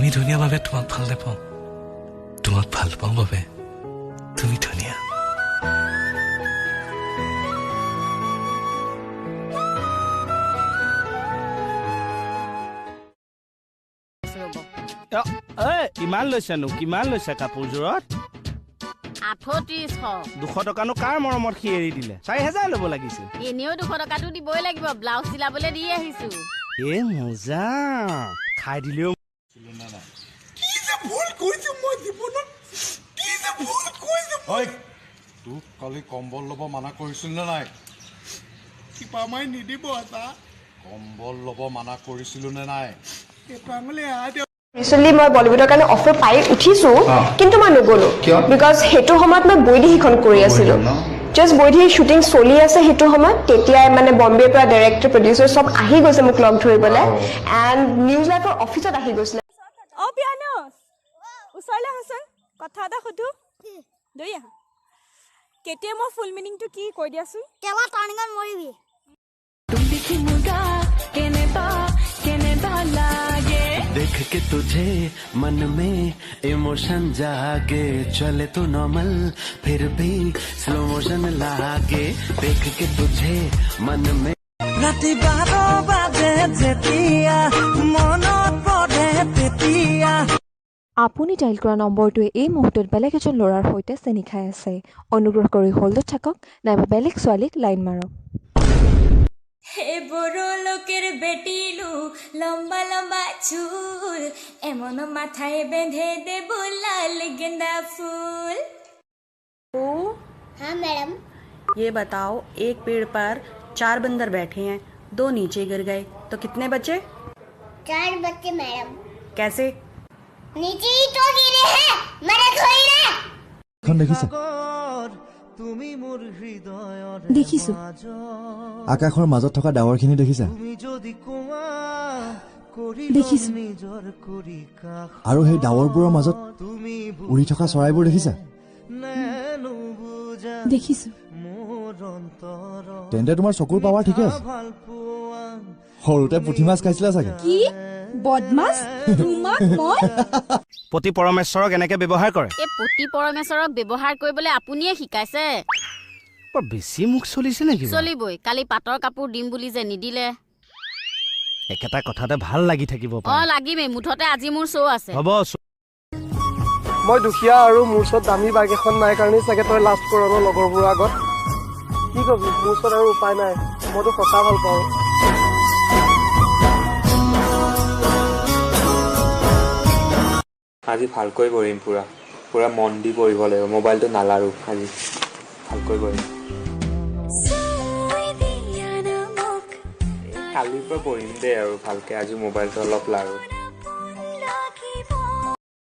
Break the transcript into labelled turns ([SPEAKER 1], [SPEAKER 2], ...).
[SPEAKER 1] আমি ধুনীয়া বাবে তোমাক ভাল নাপাওঁ তোমাক ভাল পাওঁ বাবে তুমি ধুনীয়া
[SPEAKER 2] কিমান লৈছানো কিমান লৈছা কাপোৰযোৰত
[SPEAKER 3] 3800
[SPEAKER 2] টকানো কাৰ মৰমত সি এৰি দিলে 4000 ল'ব লাগিছিল
[SPEAKER 3] এনেও 200 টকাটো দিবই লাগিব ব্লাউজ চিলাবলৈ দি আহিছো
[SPEAKER 2] এ মজা খাই দিলেও
[SPEAKER 4] কি যে ভুল কৰিছো মই জীৱনত কি যে ভুল কৰিছো
[SPEAKER 5] ঐ তোক কালি কম্বল ল'ব মানা কৰিছিল নে নাই
[SPEAKER 4] কিবা মই নিদিব এটা
[SPEAKER 5] কম্বল ল'ব মানা কৰিছিলো নে নাই
[SPEAKER 4] পাঙলে
[SPEAKER 6] ৰিচেণ্টলি মই বলিউডৰ কাৰণে অফাৰ পাই উঠিছো কিন্তু মই নগলো বিকজ সেইটো সময়ত মই বৈদি সিখন কৰি আছিলো জাষ্ট বৈদি শ্বুটিং চলি আছে সেইটো সময়ত তেতিয়াই মানে বম্বেৰ পৰা ডাইৰেক্টৰ প্ৰডিউচাৰ সব আহি গৈছে মোক লগ ধৰিবলৈ এণ্ড নিউজ লাইভৰ অফিচত আহি গৈছিলে
[SPEAKER 7] অ পিয়ানো ওচৰলৈ আহচোন কথা এটা সুধো দৈ আহা কেতিয়া মই ফুল মিনিংটো কি কৈ দিয়াচোন
[SPEAKER 8] কেলা টাৰ্ণিঙত মৰিবি
[SPEAKER 9] देख के तुझे मन में इमोशन जागे चले तो नॉर्मल फिर भी स्लो मोशन लागे देख के तुझे मन में राति 12 बाजे जेतिया मनत पड़े तेतिया
[SPEAKER 10] আপুনি ডাইল কৰা নম্বৰটোৱে এই মুহূৰ্তত বেলেগ এজন ল'ৰাৰ সৈতে চেনি খাই আছে অনুগ্ৰহ কৰি হোল্ডত থাকক নাইবা বেলেগ ছোৱালীক লাইন মাৰক
[SPEAKER 7] হে বড় লোকের বেটিলু লম্বা লম্বা চুল এমন মাথায় বেঁধে দেব লাল गेंदा फूल
[SPEAKER 8] हाँ मैडम
[SPEAKER 11] ये बताओ एक पेड़ पर 4 बंदर बैठे हैं 2 नीचे गिर गए तो कितने बचे
[SPEAKER 8] 4 बच्चे मैडम
[SPEAKER 11] कैसे
[SPEAKER 8] नीचे ही तो गिरे हैं मेरे थोड़ी ना
[SPEAKER 9] এখন দেখিছে
[SPEAKER 10] দেখিছো
[SPEAKER 9] আকাশৰ মাজত থকা ডাৱৰখিনি দেখিছা
[SPEAKER 10] দেখিছো
[SPEAKER 9] আৰু সেই ডাৱৰবোৰৰ মাজত উৰি থকা চৰাইবোৰ দেখিছা
[SPEAKER 10] দেখিছো
[SPEAKER 9] তেন্তে তোমাৰ চকুৰ পাৱাৰ ঠিকে আছে সৰুতে পুঠি মাছ খাইছিলা চাগে
[SPEAKER 10] কি বদমাছ তোমাক মই
[SPEAKER 2] পতি পৰমেশ্বৰক এনেকে ব্যৱহাৰ কৰে
[SPEAKER 3] এই পতি পৰমেশ্বৰক ব্যৱহাৰ কৰিবলৈ আপুনিয়ে শিকাইছে
[SPEAKER 2] বৰ বেছি মুখ চলিছে নেকি
[SPEAKER 3] চলিবই কালি পাটৰ কাপোৰ দিম বুলি যে নিদিলে
[SPEAKER 2] একেটা কথাতে ভাল লাগি থাকিব
[SPEAKER 3] লাগিমেই মুঠতে আজি মোৰ শ্ব' আছে
[SPEAKER 2] হ'ব
[SPEAKER 4] মই দুখীয়া আৰু মোৰ ওচৰত দামী বাইক এখন নাই কাৰণে চাগে তই লাষ্ট কৰ ন লগৰবোৰৰ আগত কি কবি মোৰ ওচৰত আৰু উপায় নাই মইতো সঁচা ভাল পাওঁ
[SPEAKER 12] আজি ভালকৈ পঢ়িম পুৰা মন দি পঢ়িব লাগিব মোবাইলটো নালাৰো আজি ভালকৈ পঢ়িম কালিৰ পৰা পঢ়িম দে আৰু ভালকৈ আজি মোবাইলটো অলপ লাৰো